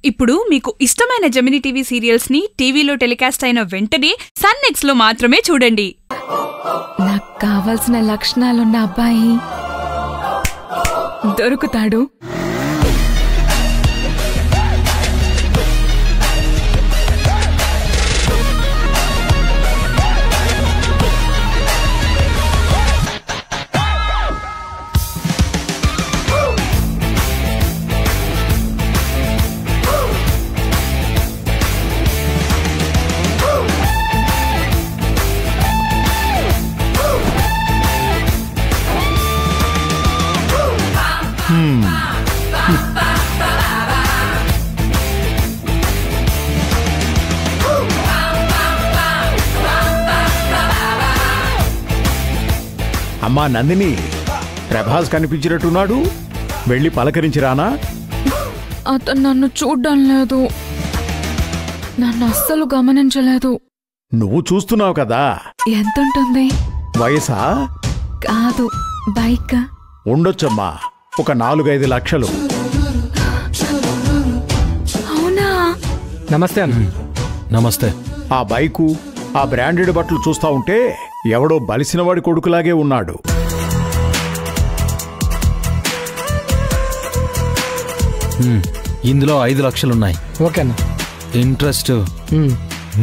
ఇప్పుడు మీకు ఇష్టమైన జెమినీ టీవీ సీరియల్స్ ని టీవీలో టెలికాస్ట్ అయిన వెంటనే సన్ నెక్స్ట్ లో మాత్రమే చూడండి. నాకు కావాల్సిన లక్షణాలున్న అబ్బాయి దొరుకుతాడు. అమ్మా నందిని, ప్రభాస్ కనిపించినట్టున్నాడు, వెళ్ళి పలకరించిరానా? అతను నన్ను చూడ్డం లేదు, నన్ను అస్సలు గమనించలేదు. నువ్వు చూస్తున్నావు కదా. ఎంతుంటుంది? వయసా? కాదు, బైక్. ఉండొచ్చమ్మా, ఒక 4-5 లక్షలు. అవునా? నమస్తే అన్న. నమస్తే. ఆ బైకు, ఆ బ్రాండెడ్ బట్టలు చూస్తా ఉంటే ఎవడో బలిసినవాడి కొడుకులాగే ఉన్నాడు. ఇందులో 5 లక్షలున్నాయి. ఓకే అన్న. ఇంట్రెస్ట్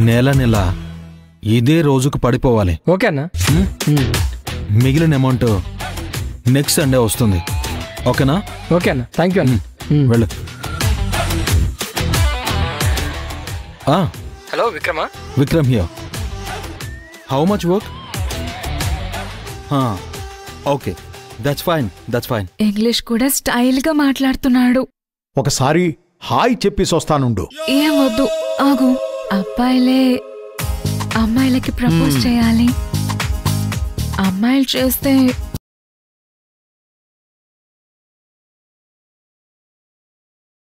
నెల నెల ఇదే రోజుకు పడిపోవాలి. ఓకే అన్న. మిగిలిన అమౌంట్ నెక్స్ట్ సండే వస్తుంది. ఓకేనా? ఓకే అన్న, థ్యాంక్ యూ అన్న. వెళ్ళు. హలో విక్రమా? Vikram here. How much work? Okay, that's fine. English కూడా స్టైల్ గా మాట్లాడుతున్నాడు. ఒకసారి హాయ్ చెప్పేసి వస్తానుండు. ఏం వద్దు, ఆగు. అబ్బాయిలే అమ్మాయిలకి ప్రపోజ్ చేయాలి. అమ్మాయిలు చేస్తే